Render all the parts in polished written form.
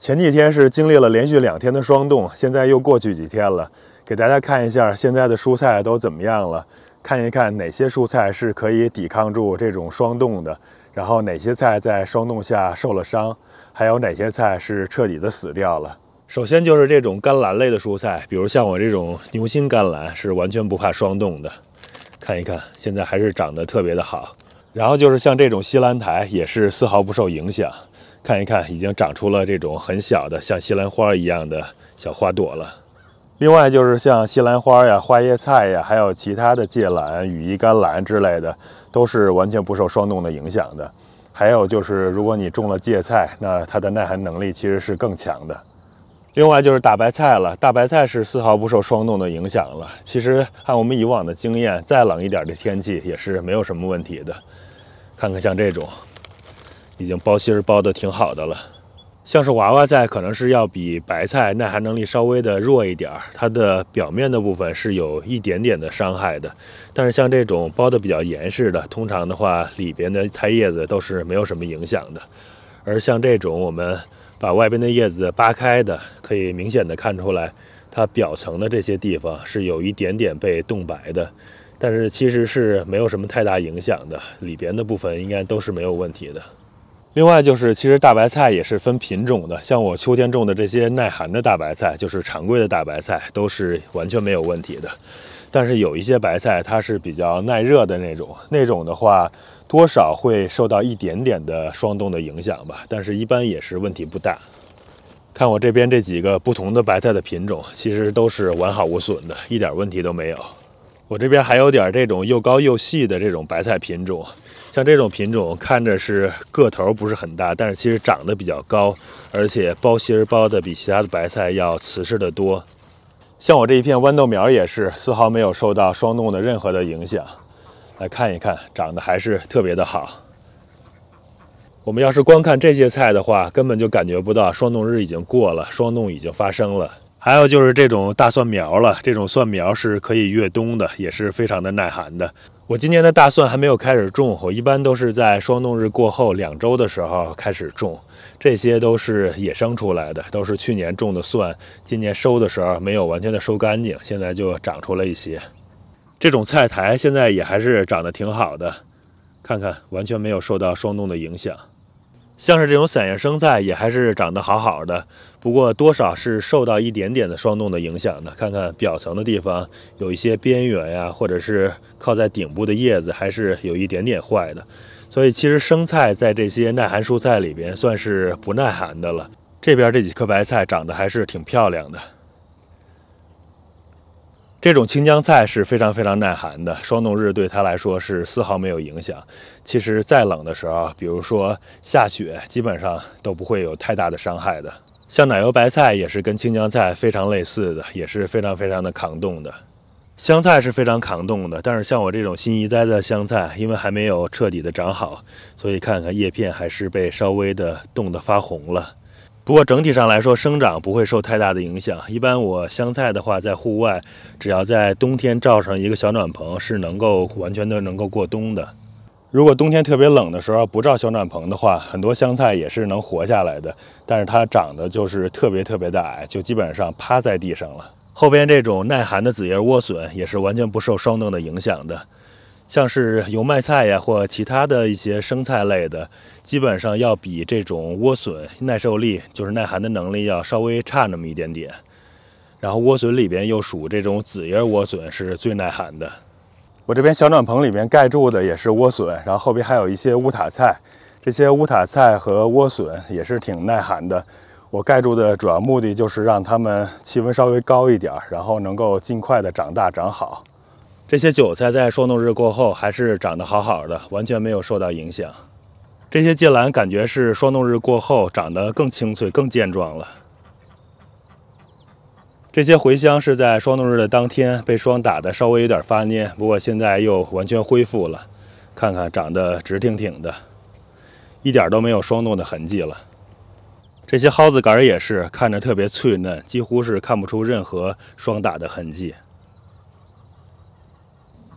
前几天是经历了连续2天的霜冻，现在又过去几天了，给大家看一下现在的蔬菜都怎么样了，看一看哪些蔬菜是可以抵抗住这种霜冻的，然后哪些菜在霜冻下受了伤，还有哪些菜是彻底的死掉了。首先就是这种甘蓝类的蔬菜，比如像我这种牛心甘蓝是完全不怕霜冻的，看一看现在还是长得特别的好。然后就是像这种西兰苔也是丝毫不受影响，看一看已经长出了这种很小的像西兰花一样的小花朵了。另外就是像西兰花呀、花椰菜呀，还有其他的芥蓝、羽衣甘蓝之类的，都是完全不受霜冻的影响的。还有就是如果你种了芥菜，那它的耐寒能力其实是更强的。另外就是大白菜了，大白菜是丝毫不受霜冻的影响了。其实按我们以往的经验，再冷一点的天气也是没有什么问题的。看看像这种已经包芯儿包得挺好的了。像是娃娃菜可能是要比白菜耐寒能力稍微的弱一点，它的表面的部分是有一点点的伤害的。但是像这种包得比较严实的，通常的话里边的菜叶子都是没有什么影响的。而像这种我们把外边的叶子扒开的，可以明显的看出来它表层的这些地方是有一点点被冻白的，但是其实是没有什么太大影响的，里边的部分应该都是没有问题的。另外就是其实大白菜也是分品种的，像我秋天种的这些耐寒的大白菜，就是常规的大白菜，都是完全没有问题的。但是有一些白菜它是比较耐热的那种的话多少会受到一点点的霜冻的影响吧，但是一般也是问题不大。看我这边这几个不同的白菜的品种，其实都是完好无损的，一点问题都没有。我这边还有点这种又高又细的这种白菜品种，像这种品种看着是个头不是很大，但是其实长得比较高，而且包芯儿包的比其他的白菜要瓷实得多。像我这一片豌豆苗也是丝毫没有受到霜冻的任何的影响，来看一看，长得还是特别的好。我们要是光看这些菜的话，根本就感觉不到霜冻日已经过了，霜冻已经发生了。还有就是这种大蒜苗了，这种蒜苗是可以越冬的，也是非常的耐寒的。我今年的大蒜还没有开始种，我一般都是在霜冻日过后2周的时候开始种。这些都是野生出来的，都是去年种的蒜，今年收的时候没有完全的收干净，现在就长出了一些。这种菜苔现在也还是长得挺好的，看看完全没有受到霜冻的影响。像是这种散叶生菜也还是长得好好的，不过多少是受到一点点的霜冻的影响的。看看表层的地方有一些边缘呀，或者是靠在顶部的叶子还是有一点点坏的。所以其实生菜在这些耐寒蔬菜里边算是不耐寒的了。这边这几颗白菜长得还是挺漂亮的。这种青江菜是非常非常耐寒的，霜冻日对它来说是丝毫没有影响。其实再冷的时候，比如说下雪，基本上都不会有太大的伤害的。像奶油白菜也是跟青江菜非常类似的，也是非常非常的抗冻的。香菜是非常抗冻的，但是像我这种新移栽的香菜，因为还没有彻底的长好，所以看看叶片还是被稍微的冻得发红了。不过整体上来说，生长不会受太大的影响。一般我香菜的话，在户外，只要在冬天罩上一个小暖棚，是能够完全的能够过冬的。如果冬天特别冷的时候不罩小暖棚的话，很多香菜也是能活下来的，但是它长得就是特别特别的矮，就基本上趴在地上了。后边这种耐寒的紫叶莴笋也是完全不受霜冻的影响的。像是油麦菜呀，或其他的一些生菜类的，基本上要比这种莴笋耐受力，就是耐寒的能力要稍微差那么一点点。然后莴笋里边又属这种紫叶莴笋是最耐寒的。我这边小暖棚里面盖住的也是莴笋，然后后边还有一些乌塔菜，这些乌塔菜和莴笋也是挺耐寒的。我盖住的主要目的就是让它们气温稍微高一点，然后能够尽快的长大长好。这些韭菜在霜冻日过后还是长得好好的，完全没有受到影响。这些芥蓝感觉是霜冻日过后长得更清脆、更健壮了。这些茴香是在霜冻日的当天被霜打的稍微有点发蔫，不过现在又完全恢复了，看看长得直挺挺的，一点都没有霜冻的痕迹了。这些蒿子杆也是看着特别脆嫩，几乎是看不出任何霜打的痕迹。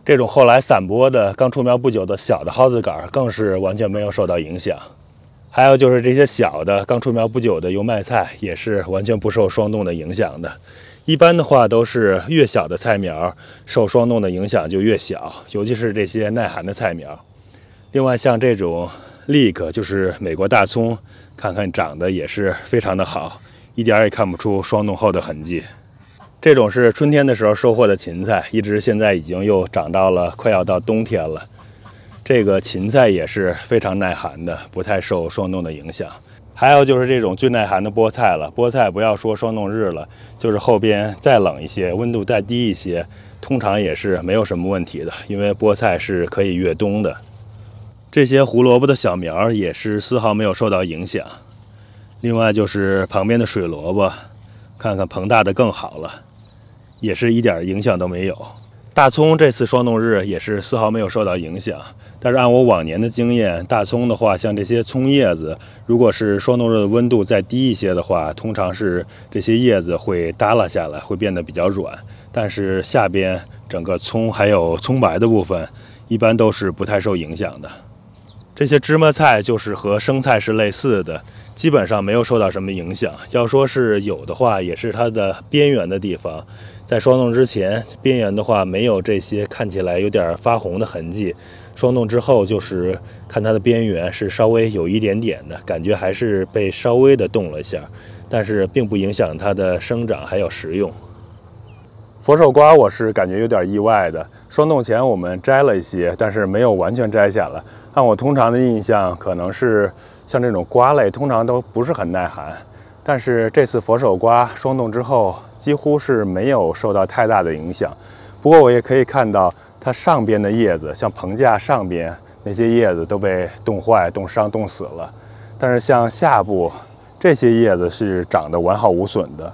这种后来散播的刚出苗不久的小的蒿子杆更是完全没有受到影响。还有就是这些小的刚出苗不久的油麦菜，也是完全不受霜冻的影响的。一般的话都是越小的菜苗受霜冻的影响就越小，尤其是这些耐寒的菜苗。另外像这种 leek 就是美国大葱，看看长得也是非常的好，一点也看不出霜冻后的痕迹。这种是春天的时候收获的芹菜，一直现在已经又长到了快要到冬天了。这个芹菜也是非常耐寒的，不太受霜冻的影响。还有就是这种最耐寒的菠菜了，菠菜不要说霜冻日了，就是后边再冷一些，温度再低一些，通常也是没有什么问题的，因为菠菜是可以越冬的。这些胡萝卜的小苗也是丝毫没有受到影响。另外就是旁边的水萝卜，看看膨大的更好了，也是一点影响都没有。大葱这次霜冻日也是丝毫没有受到影响，但是按我往年的经验，大葱的话，像这些葱叶子，如果是霜冻日的温度再低一些的话，通常是这些叶子会耷拉下来，会变得比较软。但是下边整个葱还有葱白的部分，一般都是不太受影响的。这些芝麻菜就是和生菜是类似的，基本上没有受到什么影响。要说是有的话，也是它的边缘的地方。在霜冻之前，边缘的话没有这些看起来有点发红的痕迹。霜冻之后，就是看它的边缘是稍微有一点点的感觉，还是被稍微的冻了一下，但是并不影响它的生长还有食用。佛手瓜我是感觉有点意外的，霜冻前我们摘了一些，但是没有完全摘下来。按我通常的印象，可能是像这种瓜类通常都不是很耐寒，但是这次佛手瓜霜冻之后几乎是没有受到太大的影响。不过我也可以看到它上边的叶子，像棚架上边那些叶子都被冻坏、冻伤、冻死了，但是像下部这些叶子是长得完好无损的，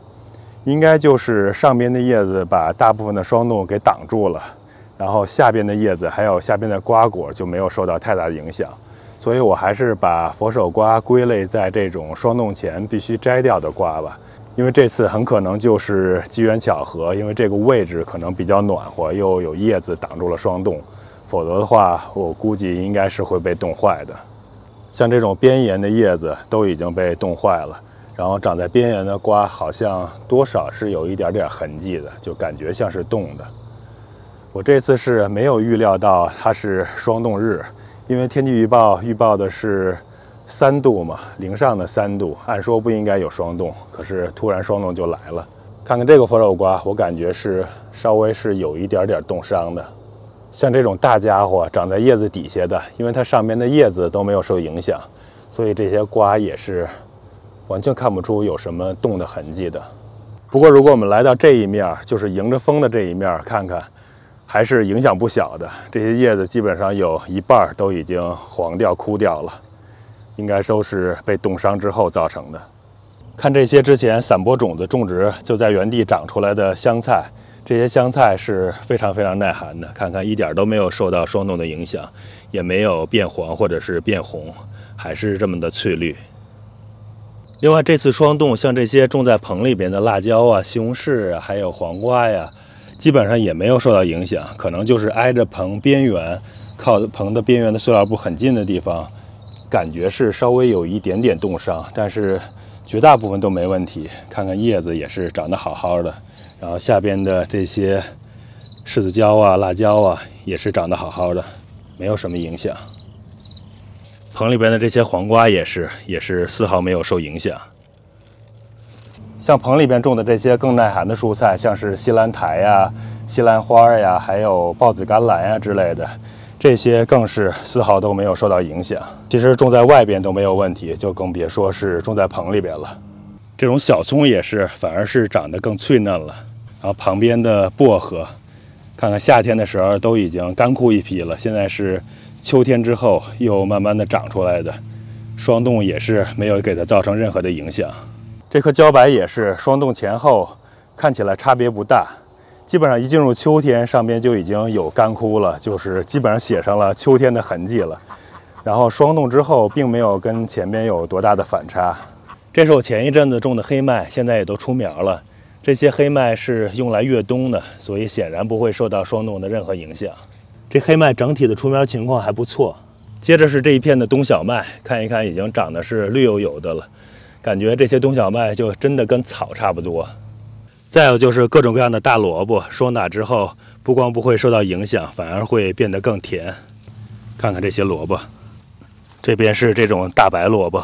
应该就是上边的叶子把大部分的霜冻给挡住了，然后下边的叶子还有下边的瓜果就没有受到太大的影响。所以我还是把佛手瓜归类在这种霜冻前必须摘掉的瓜吧，因为这次很可能就是机缘巧合，因为这个位置可能比较暖和，又有叶子挡住了霜冻，否则的话我估计应该是会被冻坏的。像这种边沿的叶子都已经被冻坏了，然后长在边缘的瓜好像多少是有一点点痕迹的，就感觉像是冻的。我这次是没有预料到它是霜冻日，因为天气预报的是3度嘛，零上的3度，按说不应该有霜冻，可是突然霜冻就来了。看看这个佛手瓜，我感觉是稍微是有一点点冻伤的。像这种大家伙长在叶子底下的，因为它上面的叶子都没有受影响，所以这些瓜也是完全看不出有什么冻的痕迹的。不过如果我们来到这一面，就是迎着风的这一面看看，还是影响不小的。这些叶子基本上有一半都已经黄掉、枯掉了，应该都是被冻伤之后造成的。看这些之前散播种子种植就在原地长出来的香菜，这些香菜是非常非常耐寒的，看看一点都没有受到霜冻的影响，也没有变黄或者是变红，还是这么的翠绿。另外这次霜冻，像这些种在棚里边的辣椒啊、西红柿啊，还有黄瓜呀，基本上也没有受到影响，可能就是挨着棚边缘，靠棚的边缘的塑料布很近的地方，感觉是稍微有一点点冻伤，但是绝大部分都没问题。看看叶子也是长得好好的，然后下边的这些柿子椒啊、辣椒啊也是长得好好的，没有什么影响。棚里边的这些黄瓜也是丝毫没有受影响。像棚里边种的这些更耐寒的蔬菜，像是西兰苔呀、西兰花呀，还有豹子甘蓝呀之类的，这些更是丝毫都没有受到影响。其实种在外边都没有问题，就更别说是种在棚里边了。这种小葱也是，反而是长得更脆嫩了。然后旁边的薄荷，看看夏天的时候都已经干枯一批了，现在是秋天之后又慢慢的长出来的，霜冻也是没有给它造成任何的影响。这棵茭白也是霜冻前后看起来差别不大，基本上一进入秋天，上边就已经有干枯了，就是基本上写上了秋天的痕迹了。然后霜冻之后并没有跟前边有多大的反差。这是我前一阵子种的黑麦，现在也都出苗了。这些黑麦是用来越冬的，所以显然不会受到霜冻的任何影响。这黑麦整体的出苗情况还不错，接着是这一片的冬小麦，看一看已经长得是绿油油的了，感觉这些冬小麦就真的跟草差不多。再有就是各种各样的大萝卜，霜打之后不光不会受到影响，反而会变得更甜。看看这些萝卜，这边是这种大白萝卜，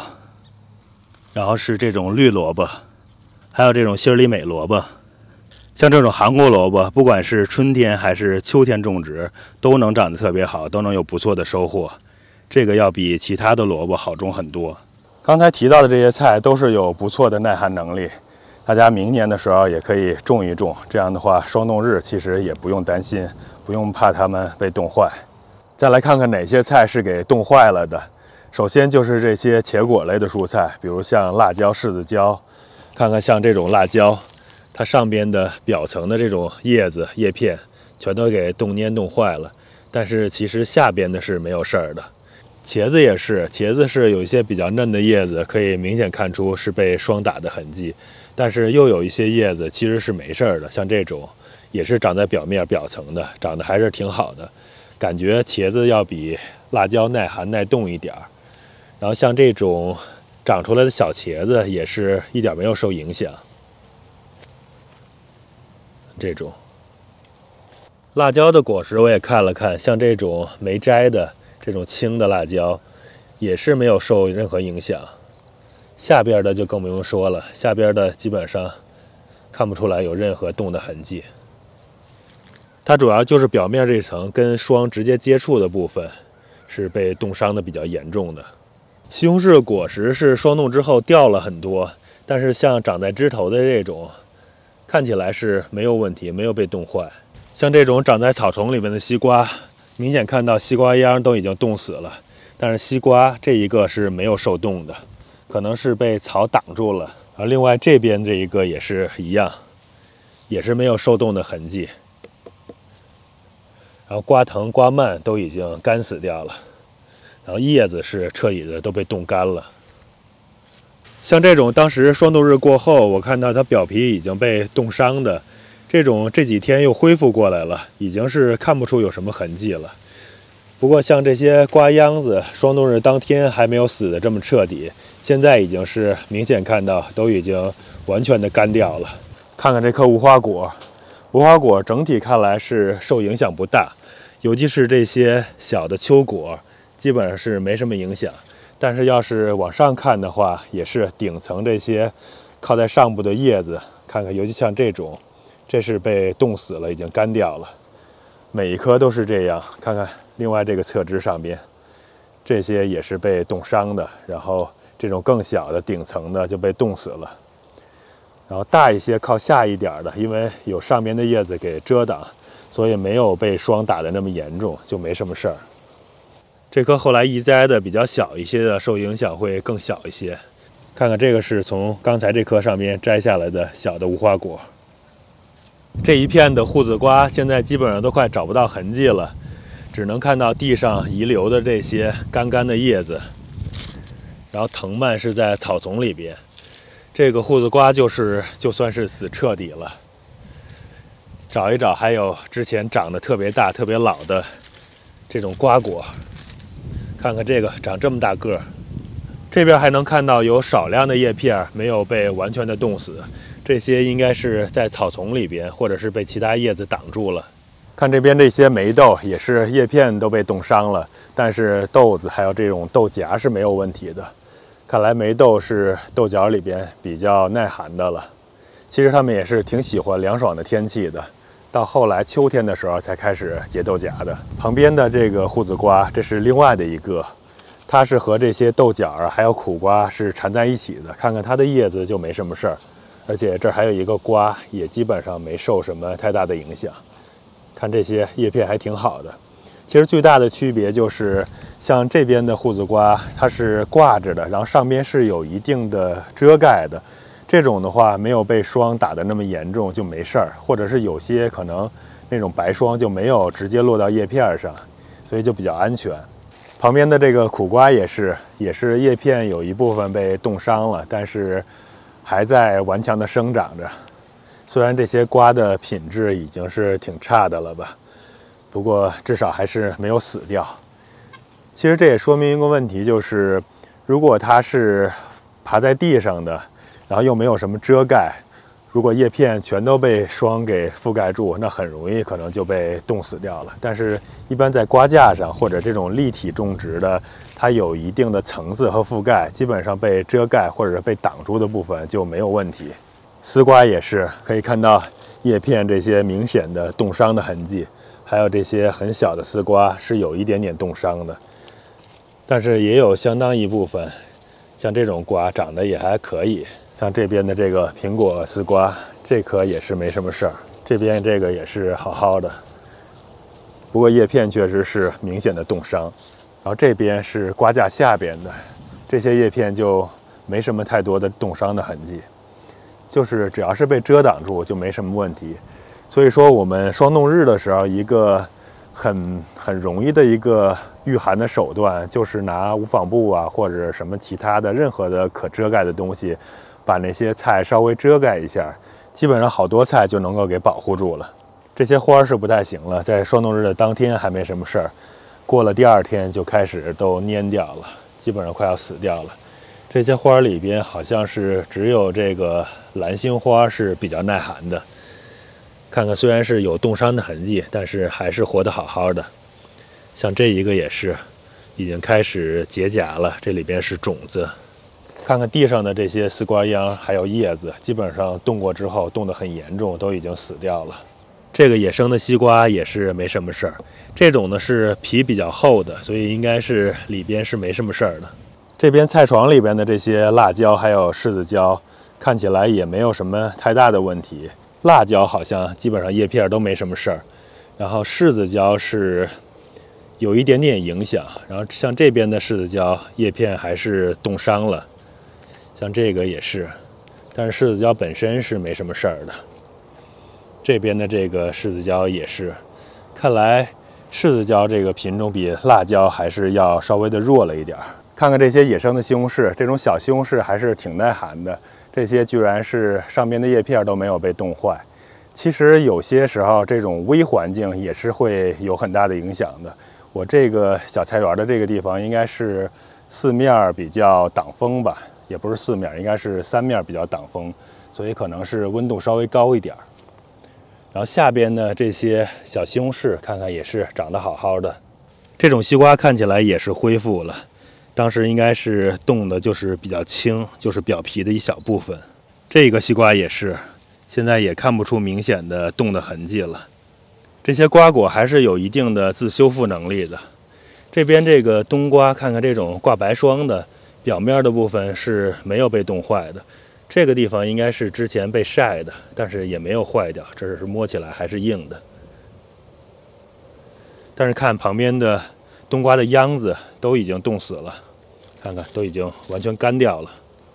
然后是这种绿萝卜，还有这种心里美萝卜。像这种韩国萝卜，不管是春天还是秋天种植，都能长得特别好，都能有不错的收获。这个要比其他的萝卜好种很多。刚才提到的这些菜都是有不错的耐寒能力，大家明年的时候也可以种一种，这样的话霜冻日其实也不用担心，不用怕它们被冻坏。再来看看哪些菜是给冻坏了的。首先就是这些茄果类的蔬菜，比如像辣椒、柿子椒。看看像这种辣椒，它上边的表层的这种叶子、叶片全都给冻蔫冻坏了，但是其实下边的是没有事儿的。茄子也是，茄子是有一些比较嫩的叶子，可以明显看出是被霜打的痕迹，但是又有一些叶子其实是没事儿的，像这种也是长在表层的，长得还是挺好的。感觉茄子要比辣椒耐寒耐冻一点儿。然后像这种长出来的小茄子也是一点没有受影响。这种辣椒的果实我也看了看，像这种没摘的这种青的辣椒也是没有受任何影响。下边的就更不用说了，下边的基本上看不出来有任何冻的痕迹。它主要就是表面这层跟霜直接接触的部分是被冻伤的比较严重的。西红柿果实是霜冻之后掉了很多，但是像长在枝头的这种看起来是没有问题，没有被冻坏。像这种长在草丛里面的西瓜，明显看到西瓜秧都已经冻死了，但是西瓜这一个是没有受冻的，可能是被草挡住了。而另外这边这一个也是一样，也是没有受冻的痕迹。然后瓜藤、瓜蔓都已经干死掉了，然后叶子是彻底的都被冻干了。像这种当时霜冻日过后，我看到它表皮已经被冻伤的，这几天又恢复过来了，已经是看不出有什么痕迹了。不过像这些瓜秧子，霜冻日当天还没有死的这么彻底，现在已经是明显看到都已经完全的干掉了。看看这颗无花果，无花果整体看来是受影响不大，尤其是这些小的秋果，基本上是没什么影响。但是要是往上看的话，也是顶层这些靠在上部的叶子，看看，尤其像这种，这是被冻死了，已经干掉了。每一颗都是这样。看看另外这个侧枝上边，这些也是被冻伤的，然后这种更小的顶层的就被冻死了。然后大一些靠下一点的，因为有上边的叶子给遮挡，所以没有被霜打得那么严重，就没什么事儿。这棵后来移栽的比较小一些的，受影响会更小一些。看看这个是从刚才这棵上面摘下来的小的无花果。这一片的护子瓜现在基本上都快找不到痕迹了，只能看到地上遗留的这些干的叶子，然后藤蔓是在草丛里边。这个护子瓜就算是死彻底了。找一找还有之前长得特别大特别老的这种瓜果，看看这个长这么大个儿。这边还能看到有少量的叶片没有被完全的冻死，这些应该是在草丛里边，或者是被其他叶子挡住了。看这边这些霉豆也是叶片都被冻伤了，但是豆子还有这种豆荚是没有问题的。看来霉豆是豆角里边比较耐寒的了。其实它们也是挺喜欢凉爽的天气的，到后来秋天的时候才开始结豆荚的。旁边的这个护子瓜，这是另外的一个，它是和这些豆角还有苦瓜是缠在一起的。看看它的叶子就没什么事儿，而且这还有一个瓜，也基本上没受什么太大的影响。看这些叶片还挺好的。其实最大的区别就是，像这边的护子瓜，它是挂着的，然后上边是有一定的遮盖的。这种的话，没有被霜打得那么严重就没事儿，或者是有些可能那种白霜就没有直接落到叶片上，所以就比较安全。旁边的这个苦瓜也是叶片有一部分被冻伤了，但是还在顽强的生长着。虽然这些瓜的品质已经是挺差的了吧，不过至少还是没有死掉。其实这也说明一个问题，就是如果它是爬在地上的，然后又没有什么遮盖，如果叶片全都被霜给覆盖住，那很容易可能就被冻死掉了。但是，一般在瓜架上或者这种立体种植的，它有一定的层次和覆盖，基本上被遮盖或者被挡住的部分就没有问题。丝瓜也是可以看到叶片这些明显的冻伤的痕迹，还有这些很小的丝瓜是有一点点冻伤的，但是也有相当一部分，像这种瓜长得也还可以。像这边的这个苹果丝瓜，这颗也是没什么事儿，这边这个也是好好的，不过叶片确实是明显的冻伤。然后这边是瓜架下边的，这些叶片就没什么太多的冻伤的痕迹，就是只要是被遮挡住就没什么问题。所以说我们霜冻日的时候，一个很容易的一个御寒的手段，就是拿无纺布啊或者什么其他的任何的可遮盖的东西，把那些菜稍微遮盖一下，基本上好多菜就能够给保护住了。这些花是不太行了，在霜冻日的当天还没什么事儿，过了第二天就开始都蔫掉了，基本上快要死掉了。这些花里边好像是只有这个蓝心花是比较耐寒的，看看虽然是有冻伤的痕迹，但是还是活得好好的。像这一个也是已经开始结荚了，这里边是种子。看看地上的这些丝瓜秧还有叶子，基本上冻过之后冻得很严重，都已经死掉了。这个野生的西瓜也是没什么事儿，这种呢是皮比较厚的，所以应该是里边是没什么事儿的。这边菜床里边的这些辣椒还有柿子椒，看起来也没有什么太大的问题。辣椒好像基本上叶片都没什么事儿，然后柿子椒是有一点点影响，然后像这边的柿子椒叶片还是冻伤了，像这个也是，但是柿子椒本身是没什么事儿的。这边的这个柿子椒也是，看来柿子椒这个品种比辣椒还是要稍微的弱了一点。看看这些野生的西红柿，这种小西红柿还是挺耐寒的，这些居然是上边的叶片都没有被冻坏。其实有些时候这种微环境也是会有很大的影响的。我这个小菜园的这个地方应该是四面比较挡风吧，也不是四面，应该是三面比较挡风，所以可能是温度稍微高一点。然后下边的这些小西红柿，看看也是长得好好的。这种西瓜看起来也是恢复了，当时应该是冻的就是比较轻，就是表皮的一小部分。这个西瓜也是，现在也看不出明显的冻的痕迹了。这些瓜果还是有一定的自修复能力的。这边这个冬瓜，看看这种挂白霜的，表面的部分是没有被冻坏的。这个地方应该是之前被晒的，但是也没有坏掉，这是摸起来还是硬的。但是看旁边的冬瓜的秧子都已经冻死了，看看都已经完全干掉了。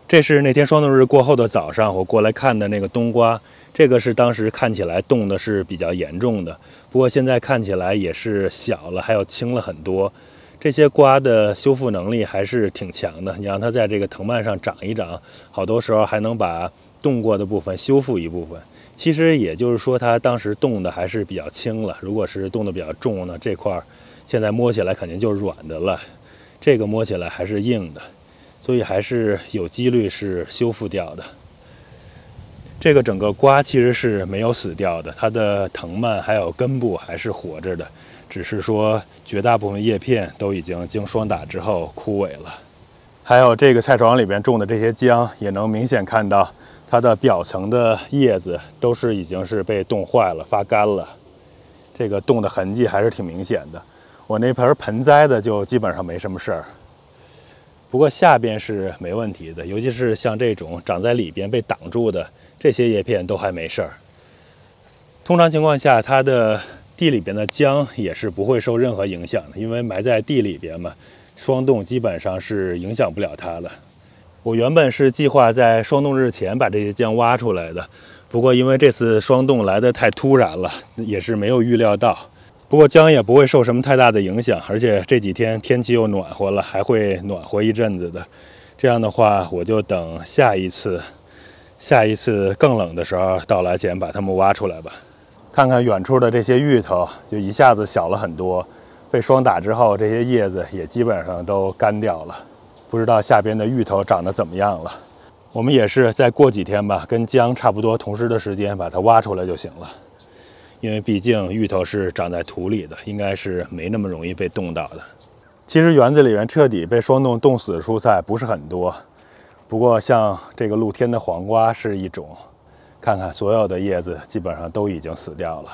这是那天霜冻日过后的早上我过来看的那个冬瓜，这个是当时看起来冻的是比较严重的，不过现在看起来也是小了，还有轻了很多。这些瓜的修复能力还是挺强的，你让它在这个藤蔓上长一长，好多时候还能把冻过的部分修复一部分。其实也就是说，它当时冻的还是比较轻了，如果是冻的比较重呢，这块现在摸起来肯定就软的了，这个摸起来还是硬的，所以还是有几率是修复掉的。这个整个瓜其实是没有死掉的，它的藤蔓还有根部还是活着的，只是说绝大部分叶片都已经经霜打之后枯萎了。还有这个菜床里边种的这些姜，也能明显看到它的表层的叶子都是已经是被冻坏了、发干了，这个冻的痕迹还是挺明显的。我那盆盆栽的就基本上没什么事儿，不过下边是没问题的，尤其是像这种长在里边被挡住的这些叶片都还没事儿。通常情况下，它的地里边的姜也是不会受任何影响的，因为埋在地里边嘛，霜冻基本上是影响不了它的。我原本是计划在霜冻日前把这些姜挖出来的，不过因为这次霜冻来得太突然了，也是没有预料到。不过姜也不会受什么太大的影响，而且这几天天气又暖和了，还会暖和一阵子的。这样的话，我就等下一次更冷的时候到来前把它们挖出来吧。看看远处的这些芋头，就一下子小了很多。被霜打之后，这些叶子也基本上都干掉了。不知道下边的芋头长得怎么样了。我们也是再过几天吧，跟姜差不多同时的时间把它挖出来就行了。因为毕竟芋头是长在土里的，应该是没那么容易被冻到的。其实园子里面彻底被霜冻冻死的蔬菜不是很多，不过像这个露天的黄瓜是一种，看看所有的叶子基本上都已经死掉了。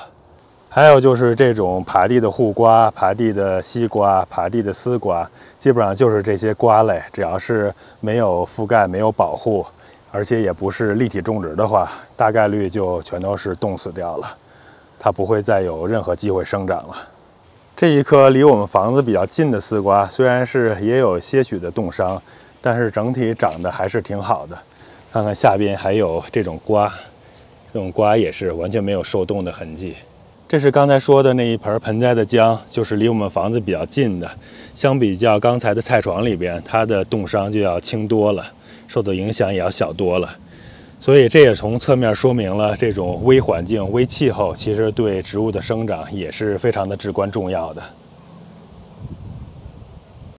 还有就是这种爬地的护瓜、爬地的西瓜、爬地的丝瓜，基本上就是这些瓜类，只要是没有覆盖、没有保护，而且也不是立体种植的话，大概率就全都是冻死掉了。它不会再有任何机会生长了。这一棵离我们房子比较近的丝瓜，虽然是也有些许的冻伤，但是整体长得还是挺好的。看看下边还有这种瓜，这种瓜也是完全没有受冻的痕迹。这是刚才说的那一盆盆栽的姜，就是离我们房子比较近的。相比较刚才的菜床里边，它的冻伤就要轻多了，受的影响也要小多了。所以这也从侧面说明了，这种微环境、微气候其实对植物的生长也是非常的至关重要的。